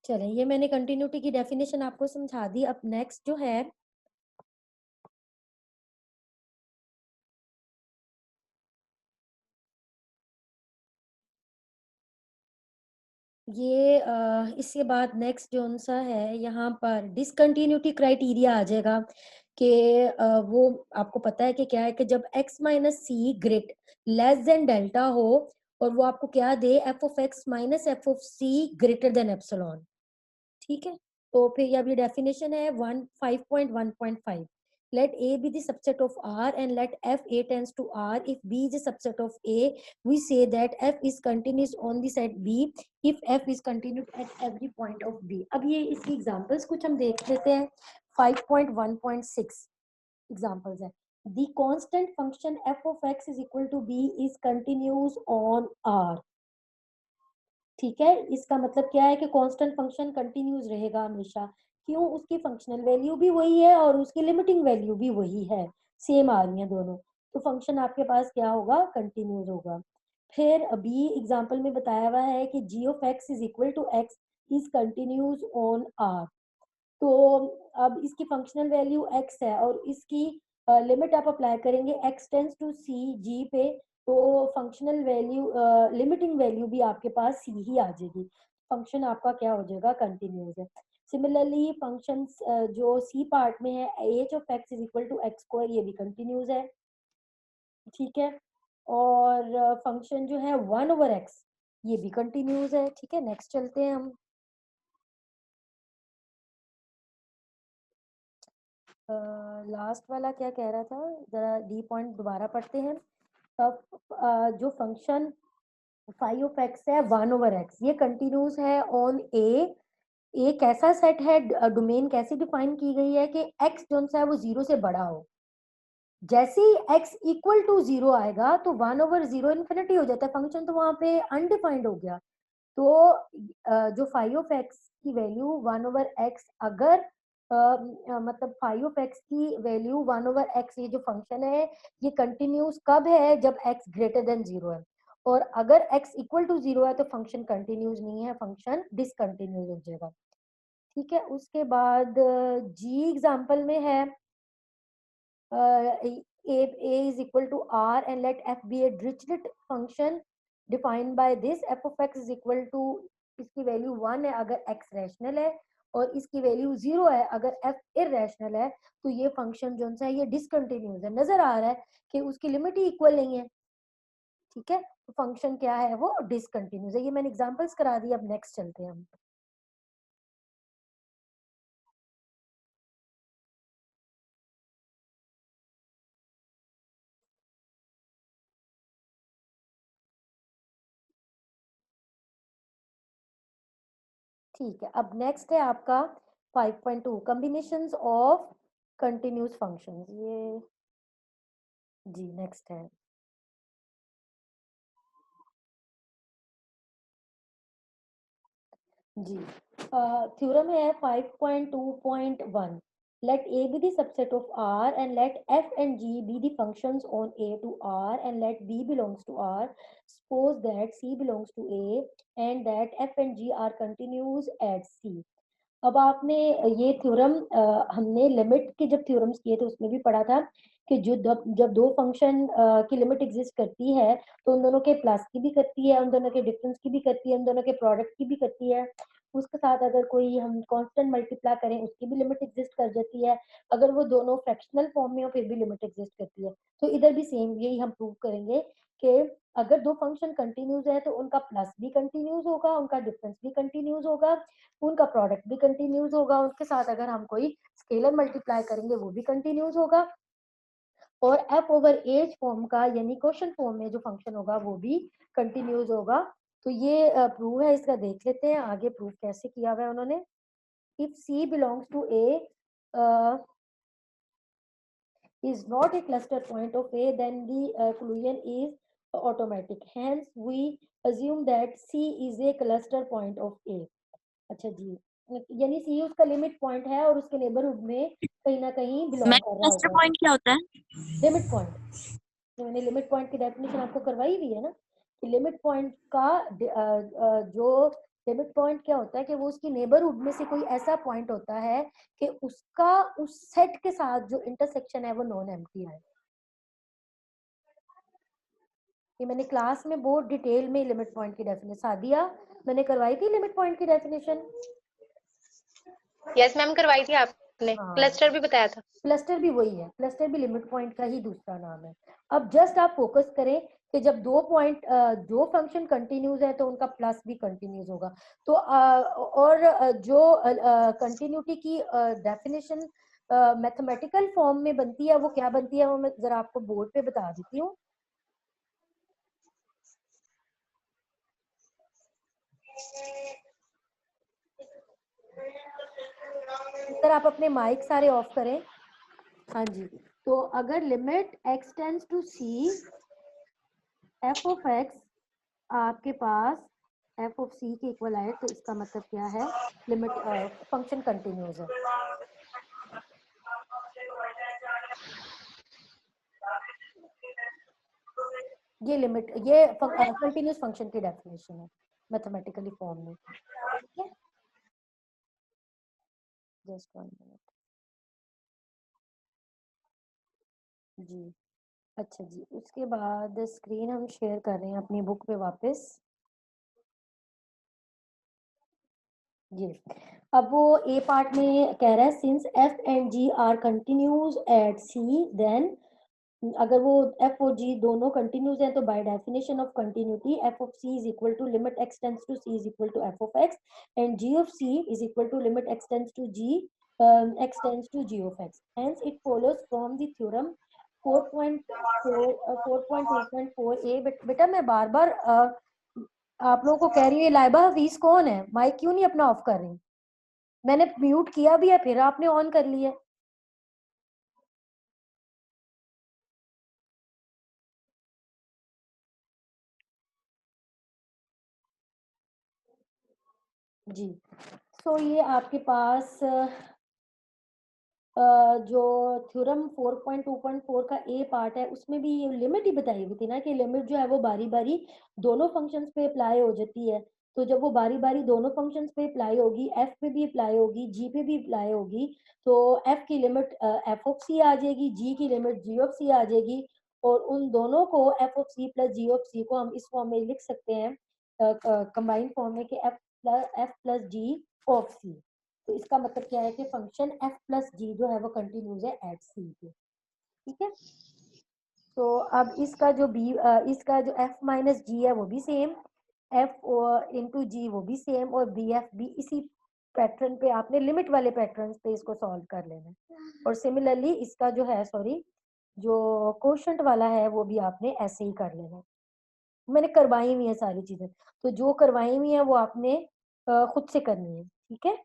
चलें, ये मैंने कंटिन्यूटी की डेफिनेशन आपको समझा दी। अब नेक्स्ट जो है ये इसके बाद नेक्स्ट जौन-सा है यहाँ पर डिसकंटिन्यूटी क्राइटेरिया आ जाएगा कि वो आपको पता है कि क्या है कि जब x minus C less than delta हो और वो आपको क्या दे F of X minus F of C greater than epsilon. ठीक है? तो फिर ये अभी डेफिनेशन है 5.1.5 let A be the subset of R and let F A tends to R. If B is a subset of A, we say that F is continuous on the set B if F is continuous at every point of B. अब ये इसकी examples कुछ हम देख लेते हैं। 5.1.6 examples है। The constant function f of x is equal to b is continuous on R. ठीक है, इसका मतलब क्या है कि कांस्टेंट फंक्शन कंटिन्यूस रहेगा हमेशा। क्यों? उसकी फंक्शनल वैल्यू भी वही है और उसकी लिमिटिंग वैल्यू भी वही है, सेम आ रही है दोनों। तो फंक्शन आपके पास क्या होगा? कंटिन्यूस होगा। फिर अभी एग्जांपल में बताया हुआ है कि g of x is equal to x is continuous on r। तो अब इसकी फंक्शनल वैल्यू x है और इसकी लिमिट आप अप्लाई करेंगे x tends to c g पे, तो फंक्शनल वैल्यू लिमिटिंग वैल्यू भी आपके पास c ही आ जाएगी। फंक्शन आपका क्या हो जाएगा? कंटिन्यूस है। सिमिलरली फंक्शंस जो c पार्ट में है h of x is equal to x square, ये भी कंटिन्यूस है। ठीक है, और फंक्शन जो है 1 ओवर x, ये भी कंटिन्यूस है। ठीक है, नेक्स्ट चलते हैं हम। लास्ट वाला क्या कह रहा था? जरा डी पॉइंट दोबारा पढ़ते हैं। तब जो फंक्शन फाइव ऑफ एक्स है 1 ओवर एक्स, ये कंटिन्यूस है ऑन ए। एक ऐसा सेट है, डोमेन कैसे डिफाइन की गई है कि एक्स जो सा है वो जीरो से बड़ा हो। जैसे ही एक्स इक्वल टू जीरो आएगा तो 1 ओवर जीरो इन्फिनिटी हो जाता है, फंक्शन तो वहां पे अनडिफाइंड हो गया। तो जो फाइव ऑफ एक्स की वैल्यू 1 ओवर एक्स अगर मतलब फाइव ऑफ एक्स की वैल्यू 1 ओवर एक्स, ये जो फंक्शन है ये कंटिन्यूस कब है? जब एक्स ग्रेटर देन जीरो है। और अगर एक्स इक्वल टू जीरो है तो फंक्शन कंटिन्यूस नहीं है, फंक्शन डिसकंटिन्यूस हो जाएगा। ठीक है, उसके बाद जी एग्जाम्पल में है a is equal to r and let f be a Dirichlet function defined by this f of x is equal to, इसकी वैल्यू 1 है अगर x रैशनल है और इसकी वैल्यू 0 है अगर f इरेशनल है। तो ये फंक्शन जो है ये डिसकंटिन्यूस है। नजर आ रहा है कि उसकी लिमिट ही इक्वल नहीं है। ठीक है, तो फंक्शन क्या है? वो डिसकंटिन्यूस है। ये मैंने एग्जांपल्स करा दी, अब नेक्स्ट चलते हैं हम। ठीक है, अब नेक्स्ट है आपका 5.2 कॉम्बिनेशंस ऑफ कंटिन्यूस फंक्शंस। ये जी नेक्स्ट है। जी थ्योरम है 5.2.1 let a be the subset of r and let f and g be the functions on a to r and let b belongs to r. Suppose that c belongs to a and that f and g are continuous at c. अब आपने ये theorem हमने limit के जब theorems किए थे उसमें भी पढ़ा था कि जो जब दो फंक्शन की लिमिट एग्जिस्ट करती है तो उन दोनों के प्लस की भी करती है, उन दोनों के डिफरेंस की भी करती है, उन दोनों के प्रोडक्ट की भी करती है। उसके साथ अगर कोई हम कांस्टेंट मल्टीप्लाई करें उसकी भी लिमिट एग्जिस्ट कर जाती है। अगर वो दोनों फ्रैक्शनल फॉर्म में हो फिर भी लिमिट एग्जिस्ट करती है। तो इधर भी सेम यही हम प्रूव करेंगे कि अगर दो फंक्शन कंटिन्यूस है तो उनका प्लस भी कंटिन्यूस होगा, उनका डिफरेंस भी कंटिन्यूस होगा, उनका प्रोडक्ट भी कंटिन्यूस होगा। उसके साथ अगर हम कोई स्केलर मल्टीप्लाई करेंगे वो भी कंटिन्यूस होगा। और एफ ओवर एज फॉर्म का यानी क्वेश्चन फॉर्म में जो फंक्शन होगा वो भी कंटिन्यूस होगा। तो ये प्रूव है, इसका देख लेते हैं आगे प्रूव कैसे किया हुआ है उन्होंने। If c belongs to a is not a cluster point of A, then the collision is automatic. Hence, we assume that C is a cluster point of A. अच्छा जी, यानी C उसका लिमिट पॉइंट है और उसके neighbourhood में कहीं ना कहीं बिलोंग मैम कर रहा क्लस्टर होगा। पॉइंट क्या होता है? लिमिट पॉइंट, जो मैंने लिमिट पॉइंट की डेफिनेशन आपको करवाई हुई है ना कि लिमिट पॉइंट का जो लिमिट पॉइंट क्या होता है कि वो उसकी नेबरहुड में से कोई ऐसा पॉइंट होता है कि उसका उस सेट के साथ जो इंटरसेक्शन है वो नॉन एम्प्टी है। ये मैंने क्लास में बहुत डिटेल में लिमिट पॉइंट की डेफिनेशन सादिया मैंने करवाई थी लिमिट पॉइंट की डेफिनेशन। यस मैम, करवाई थी आपने। हाँ, क्लस्टर भी बताया था। क्लस्टर भी वही है, क्लस्टर भी लिमिट पॉइंट का ही दूसरा नाम है। अब जस्ट आप फोकस करें कि जब दो पॉइंट जो फंक्शन कंटिन्यूज है तो उनका प्लस भी कंटिन्यूज होगा। तो और जो कंटिन्यूटी की डेफिनेशन मैथमेटिकल फॉर्म में बनती है वो क्या बनती है वो मैं जरा आपको बोर्ड पे बता देती हूँ। सर आप अपने माइक सारे ऑफ करें। हाँ जी, तो अगर limit x tends to c f of x आपके पास f ऑफ c के इक्वल आए तो इसका मतलब क्या है, लिमिट फंक्शन कंटिन्यूज है। ये लिमिट ये कंटिन्यूस फंक्शन की डेफिनेशन है मैथमेटिकली फॉर्म में। ठीक है, जस्ट 1 मिनट जी। अच्छा जी, उसके बाद स्क्रीन हम शेयर कर रहे हैं अपनी बुक पे वापस। जी, अब वो ए पार्ट में कह रहा है since f and g are continuous at c then, अगर वो एफ और जी दोनों कंटिन्यूज हैं तो by definition of continuity f of c is equal to limit x tends to c is equal to f of x and g of c is equal to limit x tends to g x tends to g of x. Hence it follows from the theorem 4.2.4 a. बेटा मैं बार बार आप लोगों को कह रही हूँ ये लाइबा हफीज कौन है, माइक क्यों नहीं अपना ऑफ कर रही? मैंने म्यूट किया भी है फिर आपने ऑन कर लिया। जी, सो ये आपके पास जो थ्योरम 4.2.4 का ए पार्ट है उसमें भी ये लिमिट ही बताई हुई थी ना कि लिमिट जो है वो बारी बारी दोनों फंक्शंस पे अप्लाई हो जाती है। तो जब वो बारी बारी दोनों फंक्शंस पे अप्लाई होगी, एफ पे भी अप्लाई होगी, जी पे भी अप्लाई होगी, तो एफ की लिमिट एफ ऑफ सी आ जाएगी, जी की लिमिट जी ऑफ सी आ जाएगी, और उन दोनों को F of C plus G of C को हम इस फॉर्म में लिख सकते हैं कंबाइंड फॉर्म में कि एफ प्लस जी ऑफ सी। तो इसका मतलब क्या है कि फंक्शन एफ प्लस जी जो है वो कंटिन्यूज है एट सी पे। ठीक है, तो अब इसका जो बी इसका जो एफ माइनस जी है वो भी सेम, एफ इंटू जी वो भी सेम, और बी एफ भी इसी पैटर्न पे आपने लिमिट वाले पैटर्न पे इसको सॉल्व कर लेना है। और सिमिलरली इसका जो है सॉरी जो कोशंट वाला है वो भी आपने ऐसे ही कर लेना है। मैंने करवाई हुई है सारी चीजें, तो जो करवाई हुई है वो आपने खुद से करनी है। ठीक है,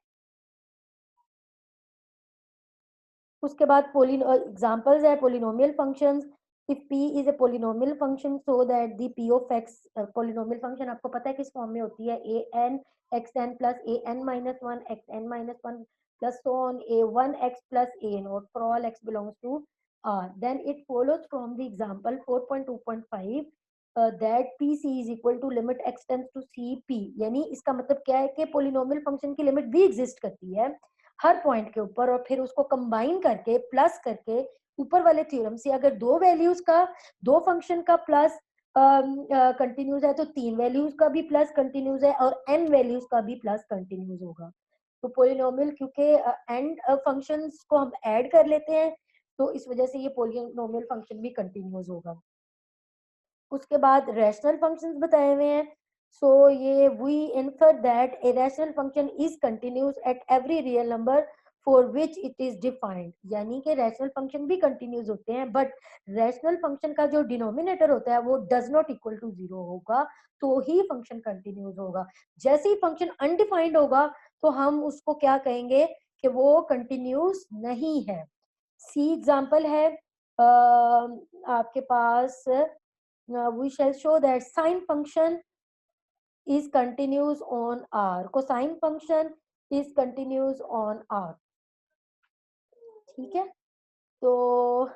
उसके बाद पोलिन एग्जांपल्स है polynomial functions. If p is a polynomial function so that the p of x, polynomial function आपको पता है किस फॉर्म में होती है, a n x n plus a n minus 1 x n minus 1 plus so on a 1 x plus a naught for all x belongs to R. Then it follows from the example 4.2.5 that pc is equal to limit x tends to c p। यानी इसका मतलब क्या है कि polynomial function की limit भी exist करती है हर पॉइंट के ऊपर, और फिर उसको कंबाइन करके प्लस करके ऊपर वाले थ्योरम से अगर दो वैल्यूज का दो फंक्शन का प्लस कंटिन्यूज है तो तीन वैल्यूज का भी प्लस कंटिन्यूज है और एन वैल्यूज का भी प्लस कंटिन्यूज होगा। तो पोलिनोमियल क्योंकि एंड फंक्शंस को हम ऐड कर लेते हैं तो इस वजह से ये पोलिनोमियल फंक्शन भी कंटिन्यूज होगा। उसके बाद रैशनल फंक्शंस बताए हुए हैं। सो ये we infer that a rational function is continuous at every real number for which it is defined. यानी कि रैशनल फंक्शन भी कंटिन्यूस होते हैं बट रैशनल फंक्शन का जो डिनोमिनेटर होता है वो does not equal to zero होगा तो ही फंक्शन कंटिन्यूस होगा। जैसे ही फंक्शन अनडिफाइंड होगा तो हम उसको क्या कहेंगे कि वो कंटिन्यूस नहीं है। सी एग्जाम्पल है आपके पास we shall show that sine function is continuous on R, cosine function is continuous on R। ठीक है, तो